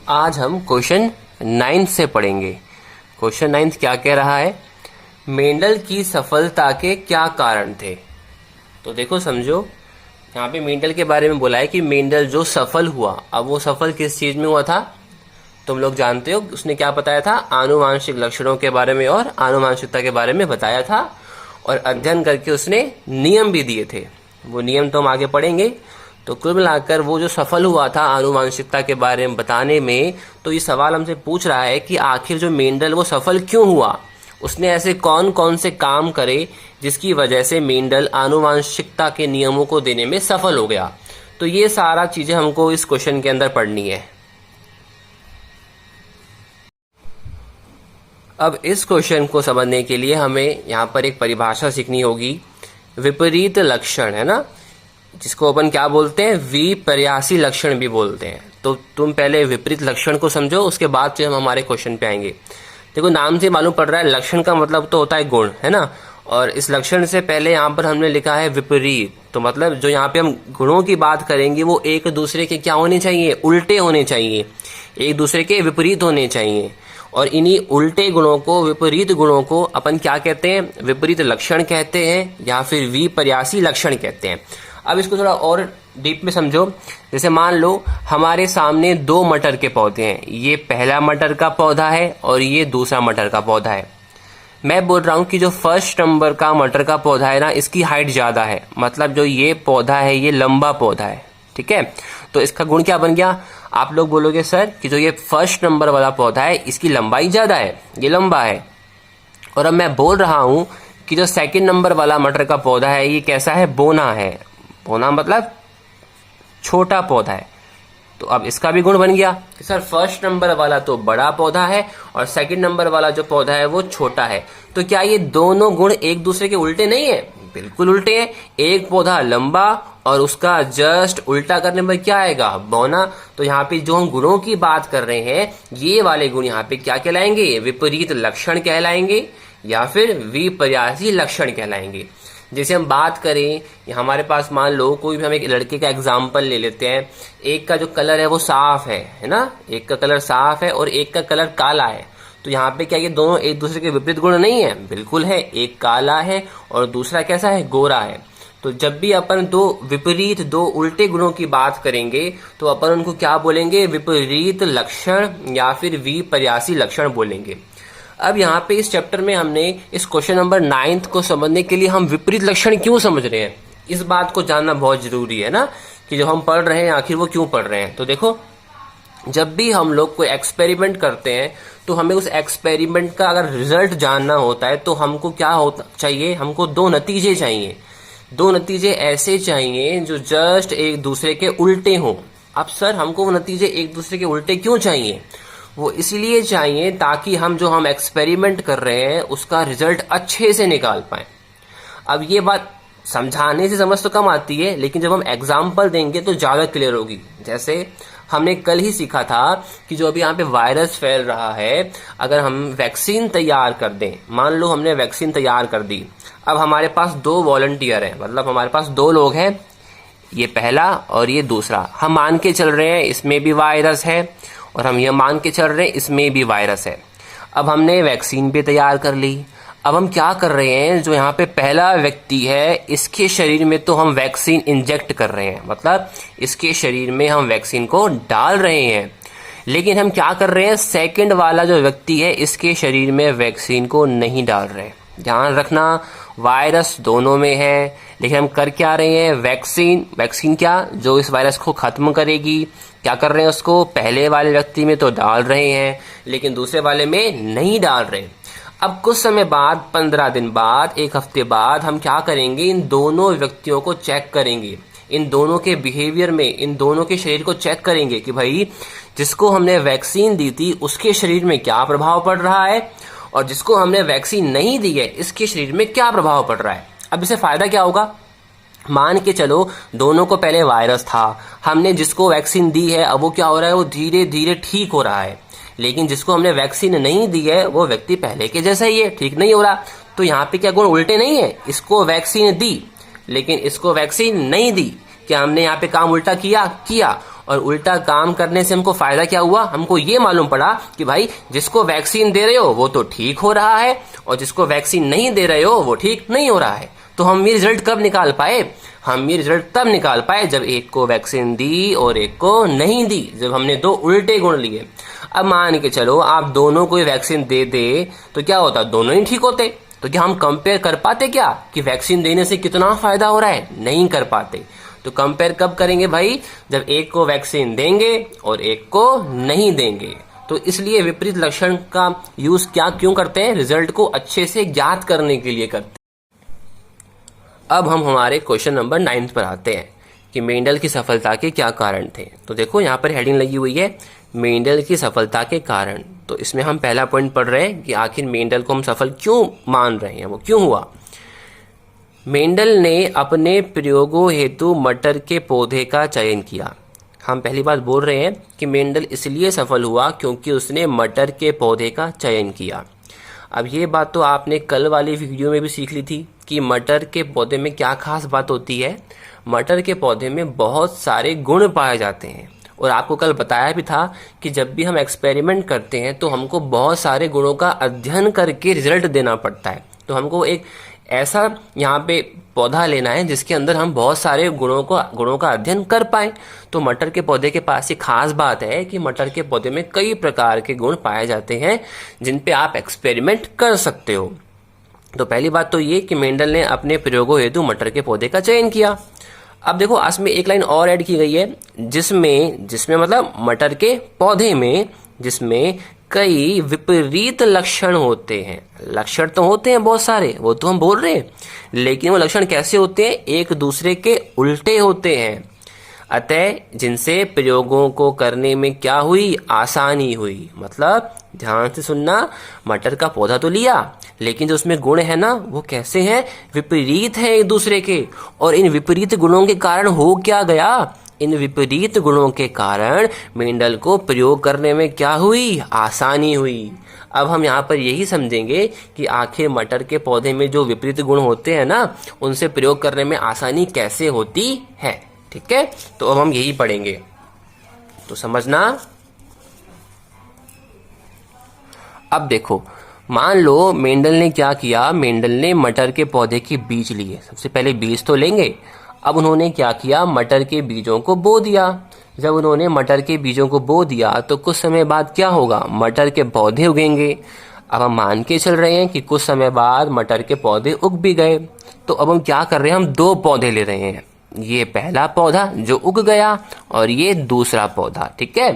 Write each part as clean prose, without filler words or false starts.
आज हम क्वेश्चन 9 से पढ़ेंगे। क्वेश्चन 9 क्या कह रहा है, मेंडल की सफलता के क्या कारण थे। तो देखो समझो, यहाँ पे मेंडल के बारे में बोला है कि मेंडल जो सफल हुआ, अब वो सफल किस चीज में हुआ था तुम लोग जानते हो। उसने क्या बताया था, आनुवांशिक लक्षणों के बारे में और आनुवांशिकता के बारे में बताया था, और अध्ययन करके उसने नियम भी दिए थे। वो नियम तो हम आगे पढ़ेंगे। तो कुल मिलाकर वो जो सफल हुआ था आनुवांशिकता के बारे में बताने में, तो ये सवाल हमसे पूछ रहा है कि आखिर जो मेंडल वो सफल क्यों हुआ, उसने ऐसे कौन कौन से काम करे जिसकी वजह से मेंडल आनुवांशिकता के नियमों को देने में सफल हो गया। तो ये सारा चीजें हमको इस क्वेश्चन के अंदर पढ़नी है। अब इस क्वेश्चन को समझने के लिए हमें यहाँ पर एक परिभाषा सीखनी होगी, विपरीत लक्षण, है ना, जिसको अपन क्या बोलते हैं, विपर्यासी लक्षण भी बोलते हैं। तो तुम पहले विपरीत लक्षण को समझो, उसके बाद से हम हमारे क्वेश्चन पे आएंगे। देखो नाम से मालूम पड़ रहा है लक्षण का मतलब तो होता है गुण, है ना, और इस लक्षण से पहले यहाँ पर हमने लिखा है विपरीत। तो मतलब जो यहाँ पे हम गुणों की बात करेंगे वो एक दूसरे के क्या होने चाहिए, उल्टे होने चाहिए, एक दूसरे के विपरीत होने चाहिए। और इन्हीं उल्टे गुणों को, विपरीत गुणों को अपन क्या कहते हैं, विपरीत लक्षण कहते हैं या फिर विपर्यासी लक्षण कहते हैं। अब इसको थोड़ा और डीप में समझो। जैसे मान लो हमारे सामने दो मटर के पौधे हैं, ये पहला मटर का पौधा है और ये दूसरा मटर का पौधा है। मैं बोल रहा हूं कि जो फर्स्ट नंबर का मटर का पौधा है ना, इसकी हाइट ज्यादा है, मतलब जो ये पौधा है ये लंबा पौधा है, ठीक है। तो इसका गुण क्या बन गया, आप लोग बोलोगे सर कि जो ये फर्स्ट नंबर वाला पौधा है इसकी लंबाई ज्यादा है, ये लंबा है। और अब मैं बोल रहा हूं कि जो सेकंड नंबर वाला मटर का पौधा है ये कैसा है, बोना है। बोना मतलब छोटा पौधा है। तो अब इसका भी गुण बन गया कि सर फर्स्ट नंबर वाला तो बड़ा पौधा है और सेकंड नंबर वाला जो पौधा है वो छोटा है। तो क्या ये दोनों गुण एक दूसरे के उल्टे नहीं है, बिल्कुल उल्टे हैं। एक पौधा लंबा और उसका जस्ट उल्टा करने पर क्या आएगा, बौना। तो यहाँ पे जो हम गुणों की बात कर रहे हैं, ये वाले गुण यहाँ पे क्या कहलाएंगे, विपरीत लक्षण कहलाएंगे या फिर विपर्यासी लक्षण कहलाएंगे। जैसे हम बात करें, हमारे पास मान लो कोई भी, हम एक लड़के का एग्जाम्पल ले लेते हैं। एक का जो कलर है वो साफ है ना, एक का कलर साफ है और एक का कलर काला है। तो यहाँ पे क्या ये दोनों एक दूसरे के विपरीत गुण नहीं है, बिल्कुल है। एक काला है और दूसरा कैसा है, गोरा है। तो जब भी अपन दो विपरीत, दो उल्टे गुणों की बात करेंगे तो अपन उनको क्या बोलेंगे, विपरीत लक्षण या फिर विपर्यासी लक्षण बोलेंगे। अब यहाँ पे इस चैप्टर में हमने इस क्वेश्चन नंबर 9 को समझने के लिए हम विपरीत लक्षण क्यों समझ रहे हैं, इस बात को जानना बहुत जरूरी है ना, कि जो हम पढ़ रहे हैं आखिर वो क्यों पढ़ रहे हैं। तो देखो, जब भी हम लोग कोई एक्सपेरिमेंट करते हैं तो हमें उस एक्सपेरिमेंट का अगर रिजल्ट जानना होता है तो हमको क्या होता चाहिए, हमको दो नतीजे चाहिए। दो नतीजे ऐसे चाहिए जो जस्ट एक दूसरे के उल्टे हों। अब सर हमको वो नतीजे एक दूसरे के उल्टे क्यों चाहिए, वो इसलिए चाहिए ताकि हम एक्सपेरिमेंट कर रहे हैं उसका रिजल्ट अच्छे से निकाल पाए। अब ये बात समझाने से समझ तो कम आती है, लेकिन जब हम एग्जाम्पल देंगे तो ज्यादा क्लियर होगी। जैसे हमने कल ही सीखा था कि जो अभी यहाँ पे वायरस फैल रहा है, अगर हम वैक्सीन तैयार कर दें, मान लो हमने वैक्सीन तैयार कर दी। अब हमारे पास दो वॉलंटियर हैं, मतलब हमारे पास दो लोग हैं, ये पहला और ये दूसरा। हम मान के चल रहे हैं इसमें भी वायरस है और हम ये मान के चल रहे हैं इसमें भी वायरस है। अब हमने वैक्सीन भी तैयार कर ली। अब हम क्या कर रहे हैं, जो यहाँ पे पहला व्यक्ति है इसके शरीर में तो हम वैक्सीन इंजेक्ट कर रहे हैं, मतलब इसके शरीर में हम वैक्सीन को डाल रहे हैं। लेकिन हम क्या कर रहे हैं, सेकंड वाला जो व्यक्ति है इसके शरीर में वैक्सीन को नहीं डाल रहे। ध्यान रखना, वायरस दोनों में है, लेकिन हम कर क्या रहे हैं, वैक्सीन क्या, जो इस वायरस को खत्म करेगी, क्या कर रहे हैं, उसको पहले वाले व्यक्ति में तो डाल रहे हैं लेकिन दूसरे वाले में नहीं डाल रहे। अब कुछ समय बाद, 15 दिन बाद, एक हफ्ते बाद हम क्या करेंगे, इन दोनों व्यक्तियों को चेक करेंगे, इन दोनों के बिहेवियर में, इन दोनों के शरीर को चेक करेंगे कि भाई जिसको हमने वैक्सीन दी थी उसके शरीर में क्या प्रभाव पड़ रहा है और जिसको हमने वैक्सीन नहीं दी है इसके शरीर में क्या प्रभाव पड़ रहा है। अब इससे फायदा क्या होगा, मान के चलो दोनों को पहले वायरस था, हमने जिसको वैक्सीन दी है अब वो क्या हो रहा है, वो धीरे धीरे ठीक हो रहा है। लेकिन जिसको हमने वैक्सीन नहीं दी है वो व्यक्ति पहले के जैसा ही है, ठीक नहीं हो रहा। तो यहाँ पे क्या गुण उल्टे नहीं है, इसको वैक्सीन दी लेकिन इसको वैक्सीन नहीं दी, क्या हमने यहाँ पे काम उल्टा किया, और उल्टा काम करने से हमको फायदा क्या हुआ, हमको ये मालूम पड़ा कि भाई जिसको वैक्सीन दे रहे हो वो तो ठीक हो रहा है और जिसको वैक्सीन नहीं दे रहे हो वो ठीक नहीं हो रहा है। तो हम ये रिजल्ट कब निकाल पाए, हम ये रिजल्ट तब निकाल पाए जब एक को वैक्सीन दी और एक को नहीं दी, जब हमने दो उल्टे गुण लिए। अब मान के चलो आप दोनों को वैक्सीन दे दे तो क्या होता, दोनों ही ठीक होते। तो क्या हम कंपेयर कर पाते क्या कि वैक्सीन देने से कितना फायदा हो रहा है, नहीं कर पाते। तो कंपेयर कब करेंगे भाई, जब एक को वैक्सीन देंगे और एक को नहीं देंगे। तो इसलिए विपरीत लक्षण का यूज क्या क्यों करते हैं, रिजल्ट को अच्छे से ज्ञात करने के लिए करते हैं। अब हम हमारे क्वेश्चन नंबर 9 पर आते हैं कि मेंडल की सफलता के क्या कारण थे। तो देखो यहाँ पर हेडिंग लगी हुई है मेंडल की सफलता के कारण। तो इसमें हम पहला पॉइंट पढ़ रहे हैं कि आखिर मेंडल को हम सफल क्यों मान रहे हैं, वो क्यों हुआ। मेंडल ने अपने प्रयोगों हेतु मटर के पौधे का चयन किया। हम पहली बात बोल रहे हैं कि मेंडल इसलिए सफल हुआ क्योंकि उसने मटर के पौधे का चयन किया। अब ये बात तो आपने कल वाली वीडियो में भी सीख ली थी कि मटर के पौधे में क्या खास बात होती है। मटर के पौधे में बहुत सारे गुण पाए जाते हैं और आपको कल बताया भी था कि जब भी हम एक्सपेरिमेंट करते हैं तो हमको बहुत सारे गुणों का अध्ययन करके रिजल्ट देना पड़ता है। तो हमको एक ऐसा यहाँ पे पौधा लेना है जिसके अंदर हम बहुत सारे गुणों का अध्ययन कर पाए। तो मटर के पौधे के पास ये खास बात है कि मटर के पौधे में कई प्रकार के गुण पाए जाते हैं जिन पे आप एक्सपेरिमेंट कर सकते हो। तो पहली बात तो ये कि मेंडल ने अपने प्रयोगों हेतु मटर के पौधे का चयन किया। अब देखो इसमें एक लाइन और ऐड की गई है जिसमें मतलब मटर के पौधे में जिसमें कई विपरीत लक्षण होते हैं। लक्षण तो होते हैं बहुत सारे, वो तो हम बोल रहे हैं, लेकिन वो लक्षण कैसे होते हैं, एक दूसरे के उल्टे होते हैं। अतः जिनसे प्रयोगों को करने में क्या हुई, आसानी हुई। मतलब ध्यान से सुनना, मटर का पौधा तो लिया लेकिन जो उसमें गुण है ना वो कैसे हैं, विपरीत है एक दूसरे के। और इन विपरीत गुणों के कारण हो क्या गया, इन विपरीत गुणों के कारण मेंडल को प्रयोग करने में क्या हुई, आसानी हुई। अब हम यहाँ पर यही समझेंगे कि आखिर मटर के पौधे में जो विपरीत गुण होते हैं ना उनसे प्रयोग करने में आसानी कैसे होती है। ठीक है, तो अब हम यही पढ़ेंगे, तो समझना। अब देखो, मान लो मेंडल ने क्या किया, मेंडल ने मटर के पौधे के बीज लिए। सबसे पहले बीज तो लेंगे। अब उन्होंने क्या किया, मटर के बीजों को बो दिया। जब उन्होंने मटर के बीजों को बो दिया तो कुछ समय बाद क्या होगा, मटर के पौधे उगेंगे। अब हम मान के चल रहे हैं कि कुछ समय बाद मटर के पौधे उग भी गए। तो अब हम क्या कर रहे हैं, हम दो पौधे ले रहे हैं, ये पहला पौधा जो उग गया और ये दूसरा पौधा। ठीक है,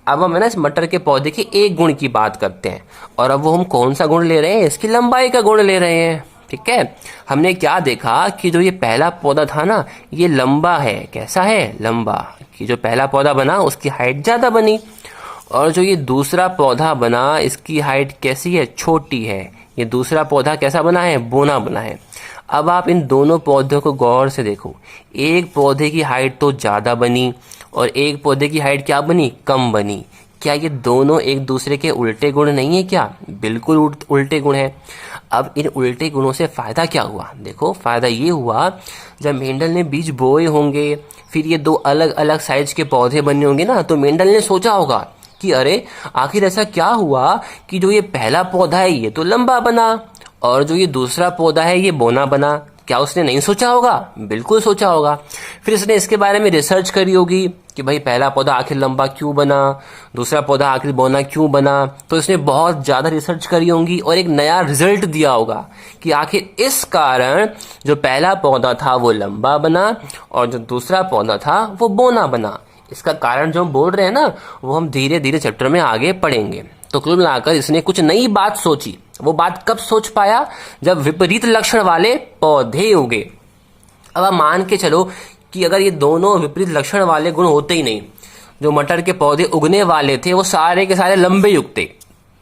अब हम है ना इस मटर के पौधे के एक गुण की बात करते हैं और अब वो हम कौन सा गुण ले रहे हैं, इसकी लंबाई का गुण ले रहे हैं। ठीक है, हमने क्या देखा कि जो ये पहला पौधा था ना ये लंबा है। कैसा है, लंबा। कि जो पहला पौधा बना उसकी हाइट ज्यादा बनी और जो ये दूसरा पौधा बना इसकी हाइट कैसी है, छोटी है। ये दूसरा पौधा कैसा बना है, बोना बना है। अब आप इन दोनों पौधों को गौर से देखो, एक पौधे की हाइट तो ज्यादा बनी और एक पौधे की हाइट क्या बनी, कम बनी। क्या ये दोनों एक दूसरे के उल्टे गुण नहीं है क्या, बिल्कुल उल्टे गुण है। अब इन उल्टे गुणों से फायदा क्या हुआ, देखो फायदा ये हुआ जब मेंडल ने बीज बोए होंगे फिर ये दो अलग अलग साइज के पौधे बने होंगे ना, तो मेंडल ने सोचा होगा कि अरे आखिर ऐसा क्या हुआ कि जो ये पहला पौधा है ये तो लंबा बना और जो ये दूसरा पौधा है ये बोना बना। क्या उसने नहीं सोचा होगा, बिल्कुल सोचा होगा। फिर इसने इसके बारे में रिसर्च करी होगी कि भाई पहला पौधा आखिर लंबा क्यों बना, दूसरा पौधा आखिर बोना क्यों बना। तो इसने बहुत ज्यादा रिसर्च करी होंगी और एक नया रिजल्ट दिया होगा कि आखिर इस कारण जो पहला पौधा था वो लंबा बना और जो दूसरा पौधा था वो बोना बना। इसका कारण जो हम बोल रहे हैं ना वो हम धीरे धीरे चैप्टर में आगे पढ़ेंगे। तो कुल मिलाकर इसने कुछ नई बात सोची। वो बात कब सोच पाया, जब विपरीत लक्षण वाले पौधे उगे। अब आप मान के चलो कि अगर ये दोनों विपरीत लक्षण वाले गुण होते ही नहीं, जो मटर के पौधे उगने वाले थे वो सारे के सारे लंबे उगते।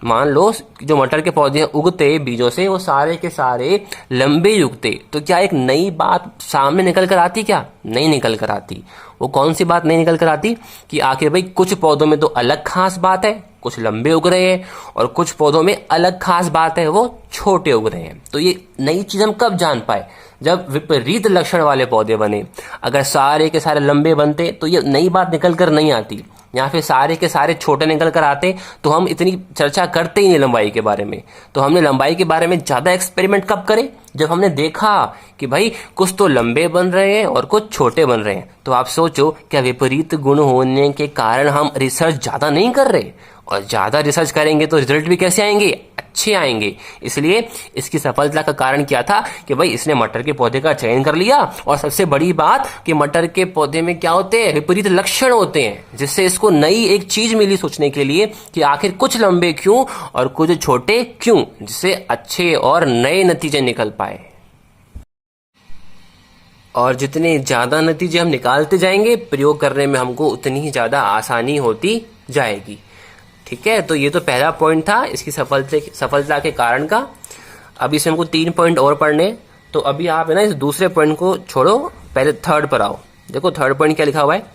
मान लो जो मटर के पौधे उगते बीजों से वो सारे के सारे लंबे उगते, तो क्या एक नई बात सामने निकल कर आती, क्या नहीं निकल कर आती। वो कौन सी बात नहीं निकल कर आती कि आखिर भाई कुछ पौधों में तो अलग खास बात है, कुछ लंबे उग रहे हैं और कुछ पौधों में अलग खास बात है वो छोटे उग रहे हैं। तो ये नई चीज हम कब जान पाए, जब विपरीत लक्षण वाले पौधे बने। अगर सारे के सारे लंबे बनते तो ये नई बात निकल कर नहीं आती, या फिर सारे के सारे छोटे निकल कर आते तो हम इतनी चर्चा करते ही नहीं लंबाई के बारे में। तो हमने लंबाई के बारे में ज्यादा एक्सपेरिमेंट कब करे, जब हमने देखा कि भाई कुछ तो लंबे बन रहे हैं और कुछ छोटे बन रहे हैं। तो आप सोचो, क्या विपरीत गुण होने के कारण हम रिसर्च ज्यादा नहीं कर रहे, और ज्यादा रिसर्च करेंगे तो रिजल्ट भी कैसे आएंगे, अच्छे आएंगे। इसलिए इसकी सफलता का कारण क्या था कि भाई इसने मटर के पौधे का चयन कर लिया, और सबसे बड़ी बात कि मटर के पौधे में क्या होते हैं, विपरीत लक्षण होते हैं, जिससे इसको नई एक चीज मिली सोचने के लिए कि आखिर कुछ लंबे क्यों और कुछ छोटे क्यों, जिससे अच्छे और नए नतीजे निकल पाए। और जितने ज्यादा नतीजे हम निकालते जाएंगे, प्रयोग करने में हमको उतनी ही ज्यादा आसानी होती जाएगी। ठीक है, तो ये तो पहला पॉइंट था इसकी सफलता के कारण का। अभी इसमें हमको 3 पॉइंट और पढ़ने, तो अभी आप है ना इस दूसरे पॉइंट को छोड़ो, पहले थर्ड पर आओ। देखो थर्ड पॉइंट क्या लिखा हुआ है,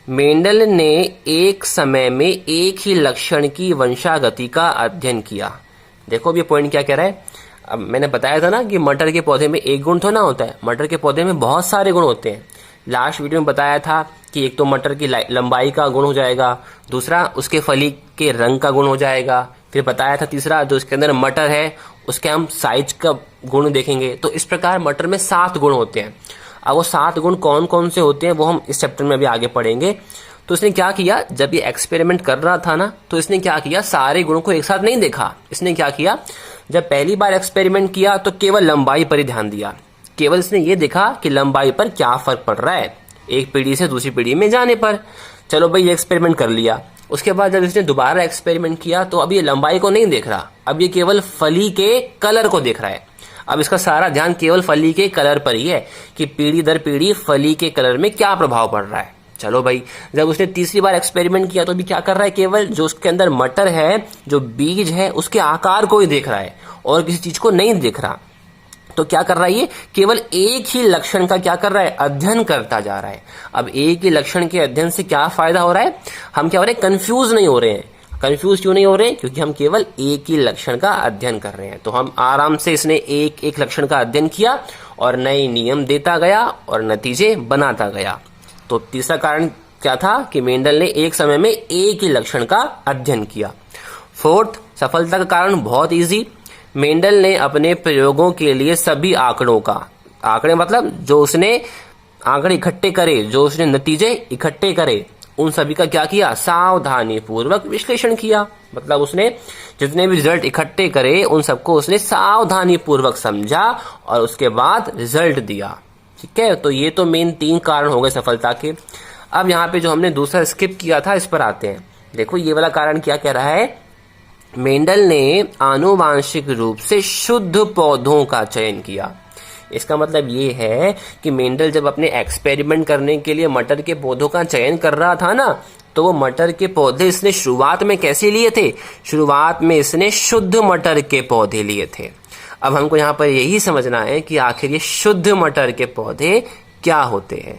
मेंडल ने एक समय में एक ही लक्षण की वंशागति का अध्ययन किया। देखो अब ये पॉइंट क्या कह रहा है। अब मैंने बताया था ना कि मटर के पौधे में एक गुण तो ना होता है, मटर के पौधे में बहुत सारे गुण होते हैं। लास्ट वीडियो में बताया था कि एक तो मटर की लंबाई का गुण हो जाएगा, दूसरा उसके फली के रंग का गुण हो जाएगा, फिर बताया था तीसरा जो इसके अंदर मटर है उसके हम साइज का गुण देखेंगे। तो इस प्रकार मटर में 7 गुण होते हैं। अब वो 7 गुण कौन कौन से होते हैं वो हम इस चैप्टर में अभी आगे पढ़ेंगे। तो इसने क्या किया, जब ये एक्सपेरिमेंट कर रहा था ना, तो इसने क्या किया, सारे गुणों को एक साथ नहीं देखा। इसने क्या किया, जब पहली बार एक्सपेरिमेंट किया तो केवल लंबाई पर ही ध्यान दिया। केवल इसने ये देखा कि लंबाई पर क्या फर्क पड़ रहा है एक पीढ़ी से दूसरी पीढ़ी में जाने पर। चलो भाई ये एक्सपेरिमेंट कर लिया। उसके बाद जब इसने दोबारा एक्सपेरिमेंट किया तो अब ये लंबाई को नहीं देख रहा, अब ये केवल फली के कलर को देख रहा है। अब इसका सारा ध्यान केवल फली के कलर पर ही है कि पीढ़ी दर पीढ़ी फली के कलर में क्या प्रभाव पड़ रहा है। चलो भाई, जब उसने तीसरी बार एक्सपेरिमेंट किया तो अभी क्या कर रहा है, केवल जो उसके अंदर मटर है, जो बीज है, उसके आकार को ही देख रहा है और किसी चीज को नहीं देख रहा। तो क्या कर रहा है, ये केवल एक ही लक्षण का क्या कर रहा है, अध्ययन करता जा रहा है। अब एक ही लक्षण के अध्ययन से क्या फायदा हो रहा है, हम क्या हो रहे हैं, कंफ्यूज नहीं हो रहे हैं। कंफ्यूज क्यों नहीं हो रहे हैं, क्योंकि हम केवल एक ही लक्षण का अध्ययन कर रहे हैं। तो हम आराम से इसने एक एक लक्षण का अध्ययन किया और नए नियम देता गया और नतीजे बनाता गया। तो तीसरा कारण क्या था कि मेंडल ने एक समय में एक ही लक्षण का अध्ययन किया। फोर्थ, सफलता का कारण बहुत इजी, मेंडल ने अपने प्रयोगों के लिए सभी आंकड़ों का, आंकड़े मतलब जो उसने आंकड़े इकट्ठे करे, जो उसने नतीजे इकट्ठे करे, उन सभी का क्या किया, सावधानी पूर्वक विश्लेषण किया। मतलब उसने जितने भी रिजल्ट इकट्ठे करे उन सबको उसने सावधानी पूर्वक समझा और उसके बाद रिजल्ट दिया। ठीक है, तो ये तो मेन 3 कारण हो गए सफलता के। अब यहाँ पे जो हमने दूसरा स्किप किया था इस पर आते हैं। देखो ये वाला कारण क्या कह रहा है, मेंडल ने आनुवांशिक रूप से शुद्ध पौधों का चयन किया। इसका मतलब ये है कि मेंडल जब अपने एक्सपेरिमेंट करने के लिए मटर के पौधों का चयन कर रहा था ना, तो वो मटर के पौधे इसने शुरुआत में कैसे लिए थे, शुरुआत में इसने शुद्ध मटर के पौधे लिए थे। अब हमको यहाँ पर यही समझना है कि आखिर ये शुद्ध मटर के पौधे क्या होते हैं।